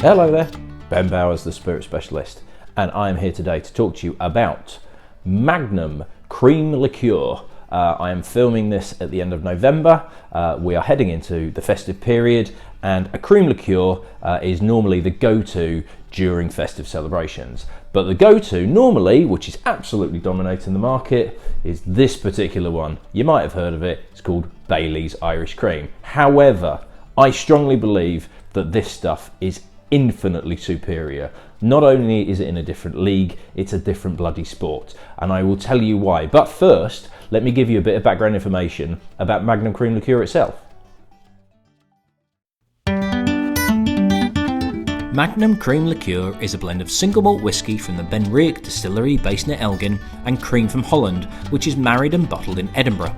Hello there, Ben Bowers, the Spirit Specialist, and I am here today to talk to you about Magnum Cream Liqueur. I am filming this at the end of November. We are heading into the festive period, and a cream liqueur is normally the go-to during festive celebrations. But the go-to normally, which is absolutely dominating the market, is this particular one. You might have heard of it. It's called Bailey's Irish Cream. However, I strongly believe that this stuff is infinitely superior. Not only is it in a different league, it's a different bloody sport, and I will tell you why. But first, let me give you a bit of background information about Magnum Cream Liqueur itself. Magnum Cream Liqueur is a blend of single malt whisky from the Benriach Distillery based near Elgin and cream from Holland, which is married and bottled in Edinburgh.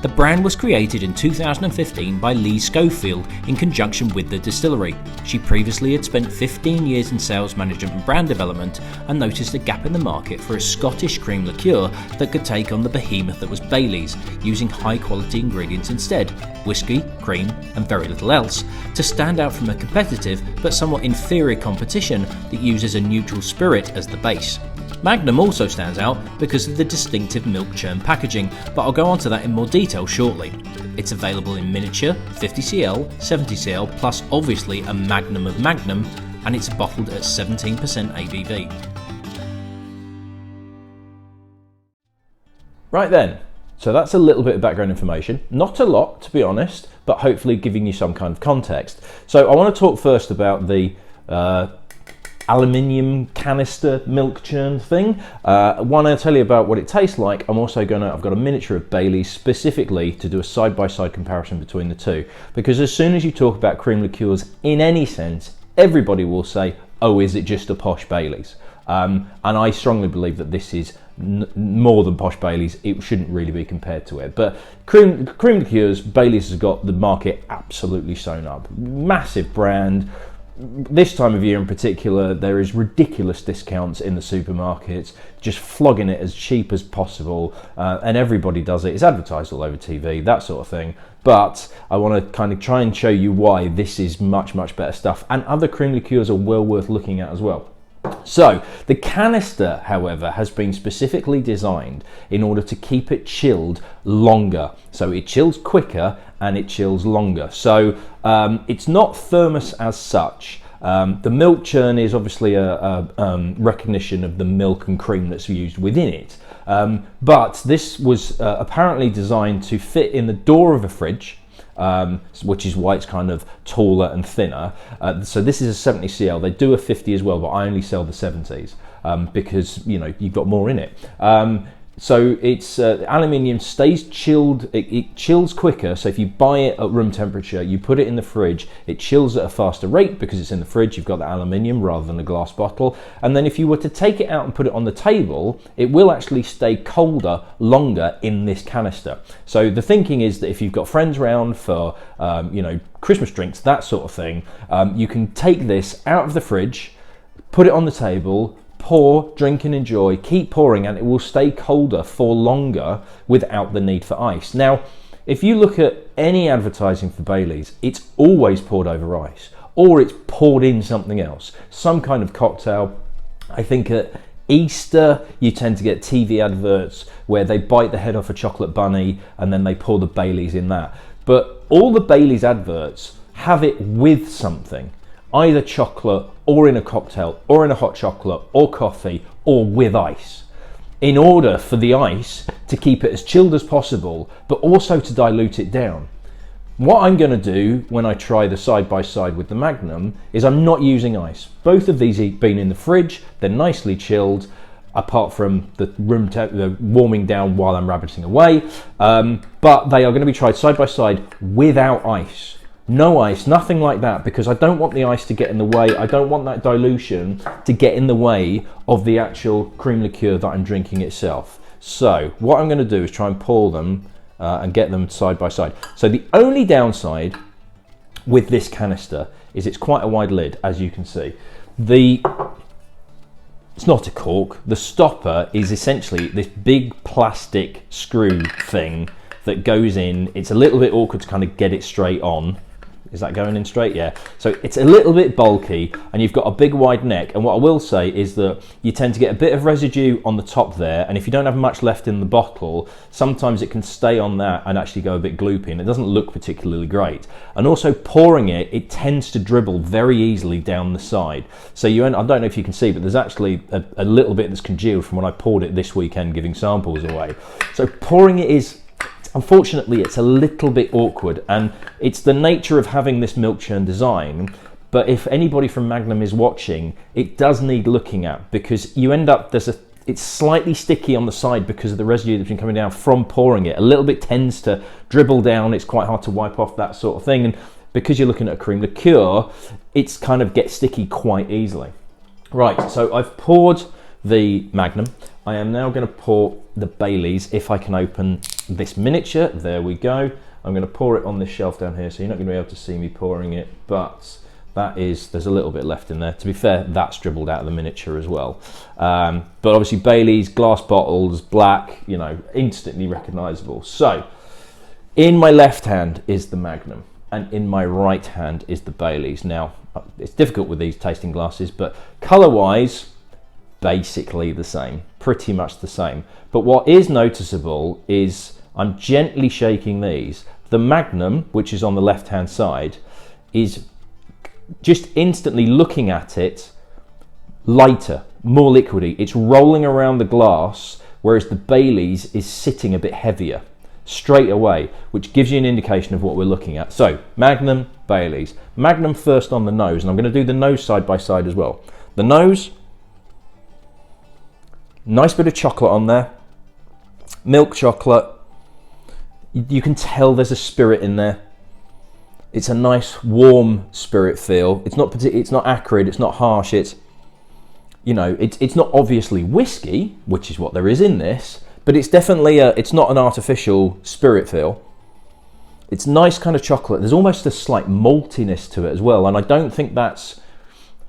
The brand was created in 2015 by Lee Schofield in conjunction with the distillery. She previously had spent 15 years in sales management and brand development and noticed a gap in the market for a Scottish cream liqueur that could take on the behemoth that was Bailey's, using high quality ingredients instead, whisky, cream and very little else, to stand out from a competitive but somewhat inferior competition that uses a neutral spirit as the base. Magnum also stands out because of the distinctive milk churn packaging, but I'll go on to that in more detail shortly. It's available in miniature, 50cl, 70cl, plus obviously a Magnum of Magnum, and it's bottled at 17% ABV. Right then, so that's a little bit of background information. Not a lot, to be honest, but hopefully giving you some kind of context. So I want to talk first about the aluminium canister milk churn thing. When I tell you about what it tastes like, I've got a miniature of Bailey's specifically to do a side-by-side comparison between the two, because as soon as you talk about cream liqueurs in any sense, everybody will say, oh, is it just a posh Bailey's? And I strongly believe that this is more than posh Bailey's. It shouldn't really be compared to it. But cream liqueurs, Bailey's has got the market absolutely sewn up. Massive brand. This time of year in particular, there is ridiculous discounts in the supermarkets, just flogging it as cheap as possible, and everybody does it. It's advertised all over TV, that sort of thing. But I want to kind of try and show you why this is much, much better stuff, and other cream liqueurs are well worth looking at as well. So the canister, however, has been specifically designed in order to keep it chilled longer. So it chills quicker and it chills longer. So it's not thermos as such. The milk churn is obviously a recognition of the milk and cream that's used within it. But this was apparently designed to fit in the door of a fridge, which is why it's kind of taller and thinner. So this is a 70cl. They do a 50 as well, but I only sell the 70s because, you know, you've got more in it. So it's aluminium stays chilled, it chills quicker. So if you buy it at room temperature, you put it in the fridge, it chills at a faster rate because it's in the fridge, you've got the aluminium rather than a glass bottle. And then if you were to take it out and put it on the table, it will actually stay colder longer in this canister. So the thinking is that if you've got friends around for, you know, Christmas drinks, that sort of thing, you can take this out of the fridge, put it on the table, pour, drink and enjoy, keep pouring, and it will stay colder for longer without the need for ice. Now, if you look at any advertising for Bailey's, it's always poured over ice, or it's poured in something else, some kind of cocktail. I think at Easter, you tend to get TV adverts where they bite the head off a chocolate bunny and then they pour the Bailey's in that. But all the Bailey's adverts have it with something, either chocolate or in a cocktail or in a hot chocolate or coffee or with ice, in order for the ice to keep it as chilled as possible, but also to dilute it down. What I'm going to do when I try the side-by-side with the Magnum is I'm not using ice. Both of these have been in the fridge, they're nicely chilled, apart from the warming down while I'm rabbiting away, but they are going to be tried side-by-side without ice. No ice, nothing like that, because I don't want the ice to get in the way. I don't want that dilution to get in the way of the actual cream liqueur that I'm drinking itself. So what I'm going to do is try and pour them and get them side by side. So the only downside with this canister is it's quite a wide lid, as you can see. It's not a cork. The stopper is essentially this big plastic screw thing that goes in. It's a little bit awkward to kind of get it straight on. Is that going in straight? Yeah. So it's a little bit bulky and you've got a big wide neck. And what I will say is that you tend to get a bit of residue on the top there. And if you don't have much left in the bottle, sometimes it can stay on that and actually go a bit gloopy and it doesn't look particularly great. And also pouring it, it tends to dribble very easily down the side. So I don't know if you can see, but there's actually a little bit that's congealed from when I poured it this weekend giving samples away. So pouring it is, unfortunately, it's a little bit awkward, and it's the nature of having this milk churn design. But if anybody from Magnum is watching, it does need looking at, because you end up, it's slightly sticky on the side because of the residue that's been coming down from pouring it. A little bit tends to dribble down, it's quite hard to wipe off, that sort of thing. And because you're looking at a cream liqueur, it's kind of gets sticky quite easily. Right, so I've poured the Magnum. I am now going to pour the Baileys, if I can open this miniature. There we go. I'm going to pour it on this shelf down here, so you're not going to be able to see me pouring it, but there's a little bit left in there. To be fair, that's dribbled out of the miniature as well. But obviously Baileys, glass bottles, black, you know, instantly recognizable. So in my left hand is the Magnum, and in my right hand is the Baileys. Now, it's difficult with these tasting glasses, but color-wise, basically the same, pretty much the same. But what is noticeable is I'm gently shaking these. The Magnum, which is on the left hand side, is just instantly looking at it lighter, more liquidy. It's rolling around the glass, whereas the Baileys is sitting a bit heavier straight away, which gives you an indication of what we're looking at. So Magnum, Baileys. Magnum first on the nose, and I'm going to do the nose side by side as well. The nose, nice bit of chocolate on there, milk chocolate. You can tell there's a spirit in there. It's a nice warm spirit feel. It's not acrid, it's not harsh. It's, you know, it's not obviously whiskey, which is what there is in this, but it's definitely it's not an artificial spirit feel. It's nice kind of chocolate. There's almost a slight maltiness to it as well, and I don't think that's,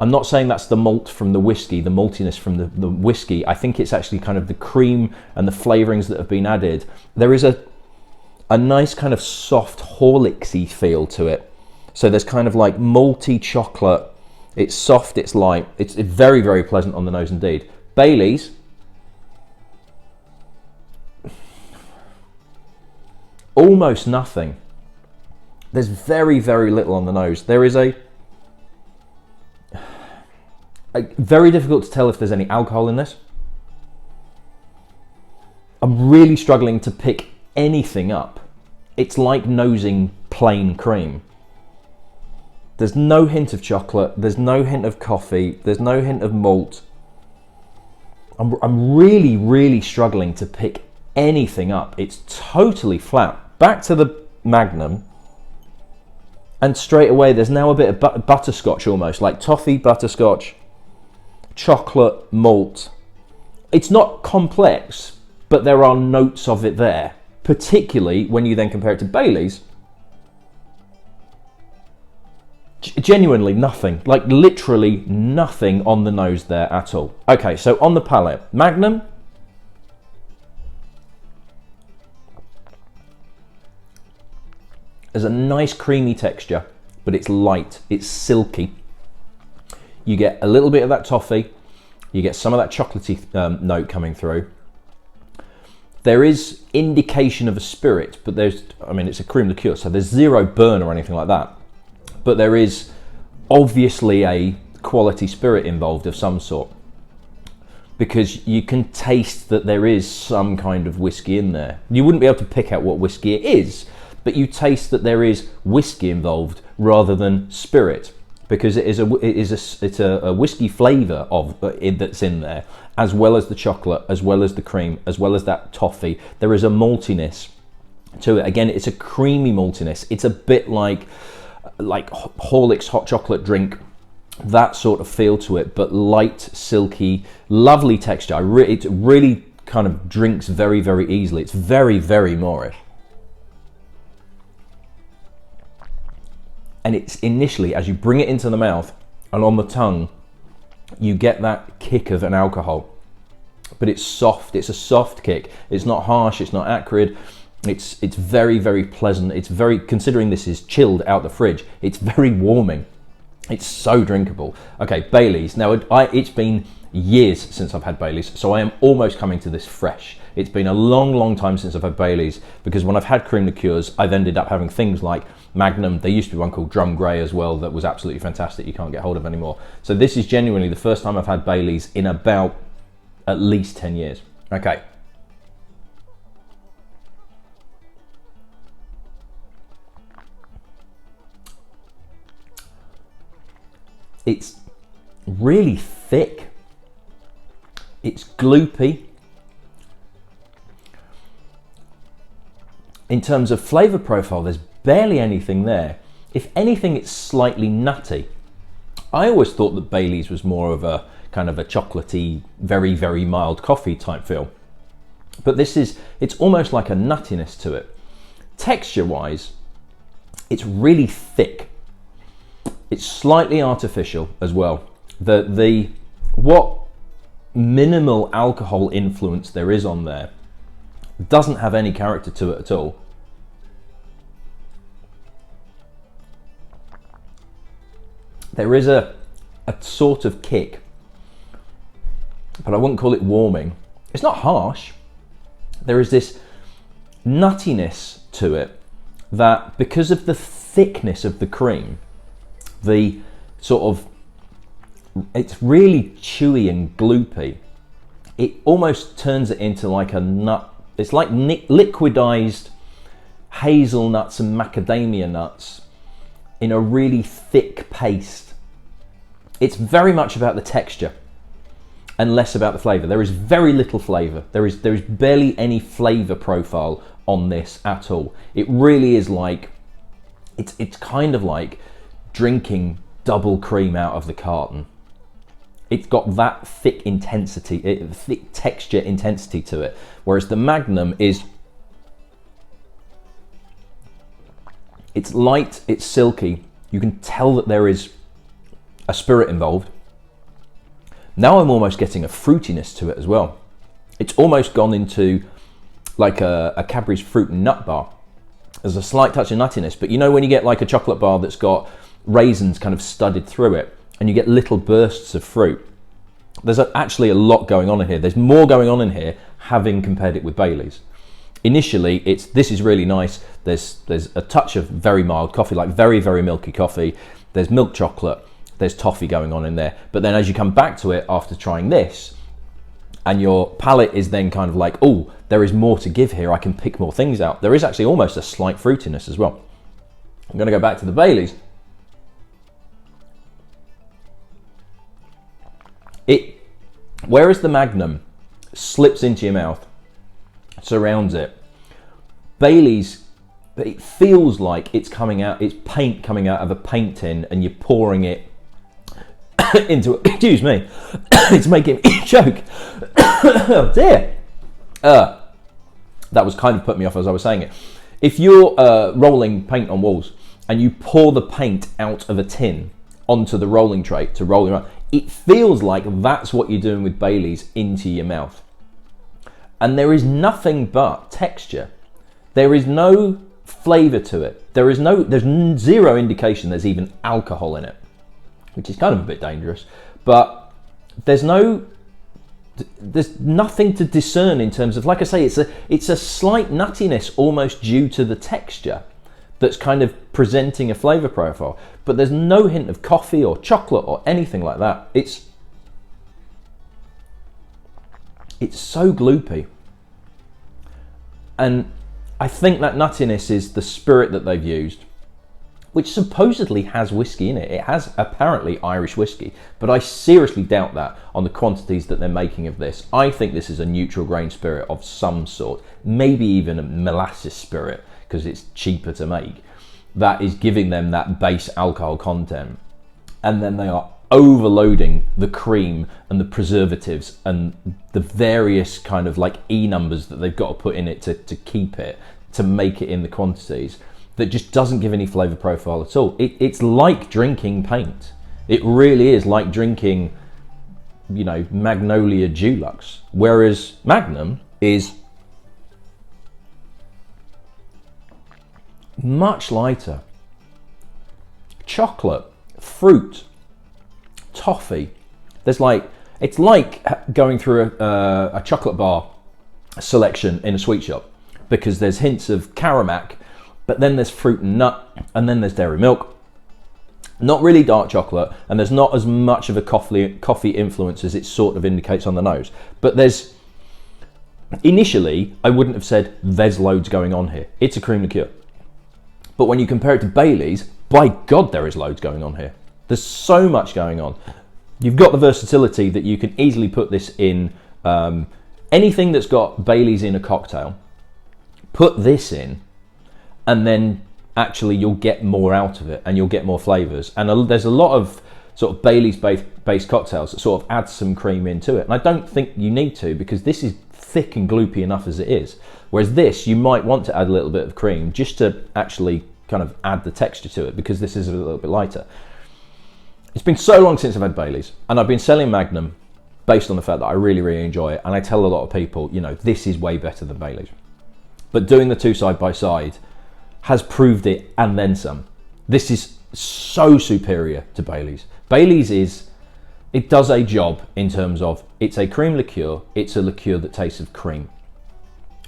I'm not saying that's the malt from the whiskey, the maltiness from the whiskey. I think it's actually kind of the cream and the flavourings that have been added. There is a nice kind of soft Horlicksy feel to it. So there's kind of like malty chocolate. It's soft, it's light. It's very, very pleasant on the nose indeed. Baileys. Almost nothing. There's very, very little on the nose. There is very difficult to tell if there's any alcohol in this. I'm really struggling to pick anything up. It's like nosing plain cream. There's no hint of chocolate, there's no hint of coffee, there's no hint of malt. I'm really, really struggling to pick anything up. It's totally flat. Back to the Magnum, and straight away there's now a bit of butterscotch, almost like toffee, butterscotch, chocolate, malt. It's not complex, but there are notes of it there, particularly when you then compare it to Baileys. Genuinely nothing, like literally nothing on the nose there at all. Okay, so on the palate, Magnum, there's a nice creamy texture, but it's light, it's silky. You get a little bit of that toffee, you get some of that chocolatey note coming through. There is indication of a spirit, but it's a cream liqueur, so there's zero burn or anything like that. But there is obviously a quality spirit involved of some sort, because you can taste that there is some kind of whiskey in there. You wouldn't be able to pick out what whiskey it is, but you taste that there is whiskey involved rather than spirit, because it's a whiskey flavour that's in there, as well as the chocolate, as well as the cream, as well as that toffee. There is a maltiness to it. Again, it's a creamy maltiness. It's a bit like Horlicks hot chocolate drink, that sort of feel to it, but light, silky, lovely texture. It really kind of drinks very, very easily. It's very, very Moorish. And it's initially, as you bring it into the mouth and on the tongue, you get that kick of an alcohol, but it's soft. It's a soft kick. It's not harsh, it's not acrid. It's very, very pleasant. It's very, considering this is chilled out the fridge, it's very warming. It's so drinkable. Okay, Baileys. Now, it's been years since I've had Baileys, so I am almost coming to this fresh. It's been a long, long time since I've had Baileys, because when I've had cream liqueurs, I've ended up having things like Magnum. There used to be one called Drum Grey as well that was absolutely fantastic. You can't get hold of anymore. So this is genuinely the first time I've had Baileys in about at least 10 years. Okay. It's really thick. It's gloopy. In terms of flavour profile, there's barely anything there. If anything, it's slightly nutty. I always thought that Baileys was more of a kind of a chocolatey, very, very mild coffee type feel. But it's almost like a nuttiness to it. Texture-wise, it's really thick. It's slightly artificial as well. What minimal alcohol influence there is on there doesn't have any character to it at all. There is a sort of kick, but I wouldn't call it warming. It's not harsh. There is this nuttiness to it that, because of the thickness of the cream, the sort of, it's really chewy and gloopy. It almost turns it into like a nut. It's like liquidized hazelnuts and macadamia nuts in a really thick paste. It's very much about the texture and less about the flavor. There is very little flavor. There is barely any flavor profile on this at all. It really is like, it's kind of like drinking double cream out of the carton. It's got that thick intensity, thick texture intensity to it. Whereas the Magnum is, it's light, it's silky. You can tell that there is a spirit involved. Now I'm almost getting a fruitiness to it as well. It's almost gone into like a Cadbury's fruit and nut bar. There's a slight touch of nuttiness, but you know when you get like a chocolate bar that's got raisins kind of studded through it, and you get little bursts of fruit. There's actually a lot going on in here. There's more going on in here, having compared it with Baileys. Initially, this is really nice. There's a touch of very mild coffee, like very, very milky coffee. There's milk chocolate. There's toffee going on in there. But then as you come back to it after trying this, and your palate is then kind of like, oh, there is more to give here. I can pick more things out. There is actually almost a slight fruitiness as well. I'm going to go back to the Baileys. Whereas the Magnum slips into your mouth, surrounds it, Baileys, it feels like it's coming out, it's paint coming out of a paint tin, and you're pouring it into it. Excuse me, it's making me choke. Oh dear. That was kind of put me off as I was saying it. If you're rolling paint on walls and you pour the paint out of a tin onto the rolling tray to roll it around, it feels like that's what you're doing with Baileys into your mouth. And there is nothing but texture. There is no flavour to it. There's zero indication there's even alcohol in it, which is kind of a bit dangerous. But there's nothing to discern in terms of, like I say, it's a slight nuttiness almost due to the texture that's kind of presenting a flavour profile. But there's no hint of coffee or chocolate or anything like that. It's so gloopy. And I think that nuttiness is the spirit that they've used, which supposedly has whiskey in it. It has apparently Irish whiskey, but I seriously doubt that on the quantities that they're making of this. I think this is a neutral grain spirit of some sort, maybe even a molasses spirit, because it's cheaper to make, that is giving them that base alcohol content. And then they are overloading the cream and the preservatives and the various kind of like E numbers that they've got to put in it to keep it, to make it in the quantities, that just doesn't give any flavour profile at all. It's like drinking paint. It really is like drinking, you know, Magnolia Dulux. Whereas Magnum is much lighter. Chocolate, fruit, toffee. There's like, it's like going through a chocolate bar selection in a sweet shop, because there's hints of Caramac, but then there's fruit and nut, and then there's dairy milk. Not really dark chocolate, and there's not as much of a coffee influence as it sort of indicates on the nose. But there's, initially, I wouldn't have said there's loads going on here. It's a cream liqueur. But when you compare it to Bailey's, by God, there is loads going on here. There's so much going on. You've got the versatility that you can easily put this in anything that's got Bailey's in a cocktail. Put this in, and then actually you'll get more out of it, and you'll get more flavours. And there's a lot of sort of Bailey's based cocktails that sort of add some cream into it. And I don't think you need to, because this is thick and gloopy enough as it is. Whereas this, you might want to add a little bit of cream just to actually kind of add the texture to it, because this is a little bit lighter. It's been so long since I've had Bailey's, and I've been selling Magnum based on the fact that I really, really enjoy it. And I tell a lot of people, you know, this is way better than Bailey's. But doing the two side by side has proved it, and then some. This is so superior to Bailey's. Bailey's it does a job in terms of, it's a cream liqueur, it's a liqueur that tastes of cream.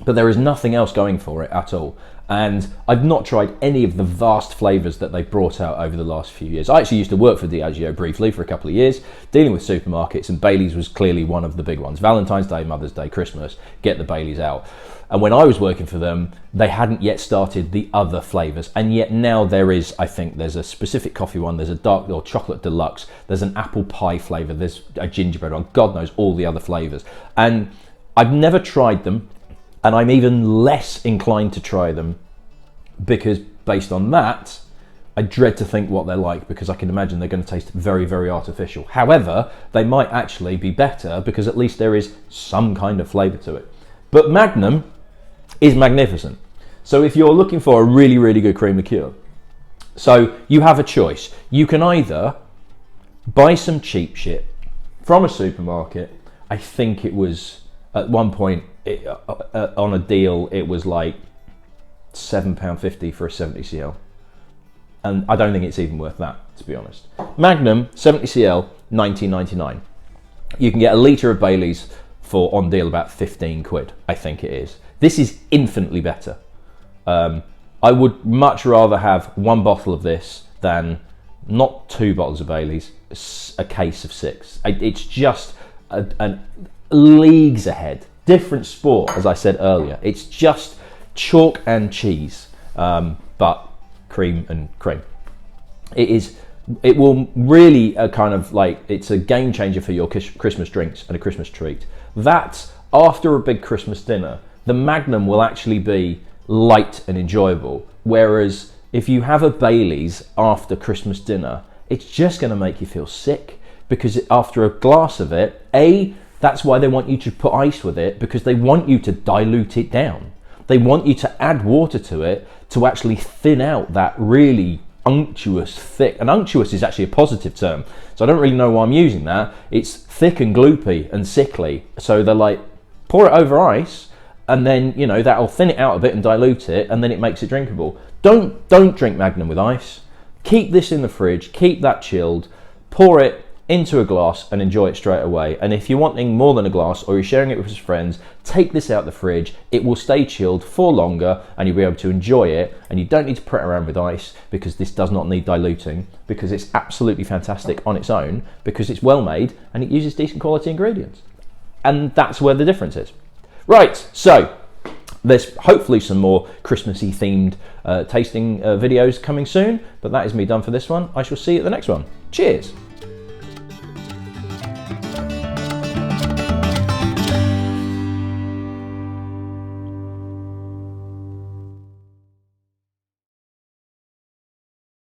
But there is nothing else going for it at all. And I've not tried any of the vast flavours that they've brought out over the last few years. I actually used to work for Diageo briefly for a couple of years, dealing with supermarkets, and Bailey's was clearly one of the big ones. Valentine's Day, Mother's Day, Christmas, get the Bailey's out. And when I was working for them, they hadn't yet started the other flavours. And yet now there is, I think there's a specific coffee one, there's a dark or chocolate deluxe, there's an apple pie flavour, there's a gingerbread one, God knows all the other flavours. And I've never tried them, and I'm even less inclined to try them, because based on that, I dread to think what they're like, because I can imagine they're going to taste very, very artificial. However, they might actually be better, because at least there is some kind of flavour to it. But Magnum is magnificent. So if you're looking for a really, really good cream liqueur, so you have a choice. You can either buy some cheap shit from a supermarket. I think it was, at one point, on a deal, it was like £7.50 for a 70cl. And I don't think it's even worth that, to be honest. Magnum, 70cl, £19.99. You can get a litre of Bailey's for, on deal, about 15 quid, I think it is. This is infinitely better. I would much rather have one bottle of this than not 2 bottles of Bailey's, a case of 6. It's just leagues ahead. Different sport, as I said earlier. It's just chalk and cheese, but cream and cream. It will really kind of like, it's a game changer for your Christmas drinks and a Christmas treat. That, after a big Christmas dinner, the Magnum will actually be light and enjoyable. Whereas if you have a Bailey's after Christmas dinner, it's just going to make you feel sick, because after a glass of it, that's why they want you to put ice with it, because they want you to dilute it down. They want you to add water to it to actually thin out that really unctuous, thick, and unctuous is actually a positive term, so I don't really know why I'm using that. It's thick and gloopy and sickly, so they're like, pour it over ice, and then, you know, that'll thin it out a bit and dilute it, and then it makes it drinkable. Don't drink Magnum with ice. Keep this in the fridge, keep that chilled, pour it into a glass and enjoy it straight away. And if you're wanting more than a glass, or you're sharing it with friends, take this out the fridge. It will stay chilled for longer, and you'll be able to enjoy it, and you don't need to put it around with ice, because this does not need diluting, because it's absolutely fantastic on its own, because it's well made and it uses decent quality ingredients. And that's where the difference is. Right, so there's hopefully some more Christmassy themed tasting videos coming soon, but that is me done for this one. I shall see you at the next one. Cheers.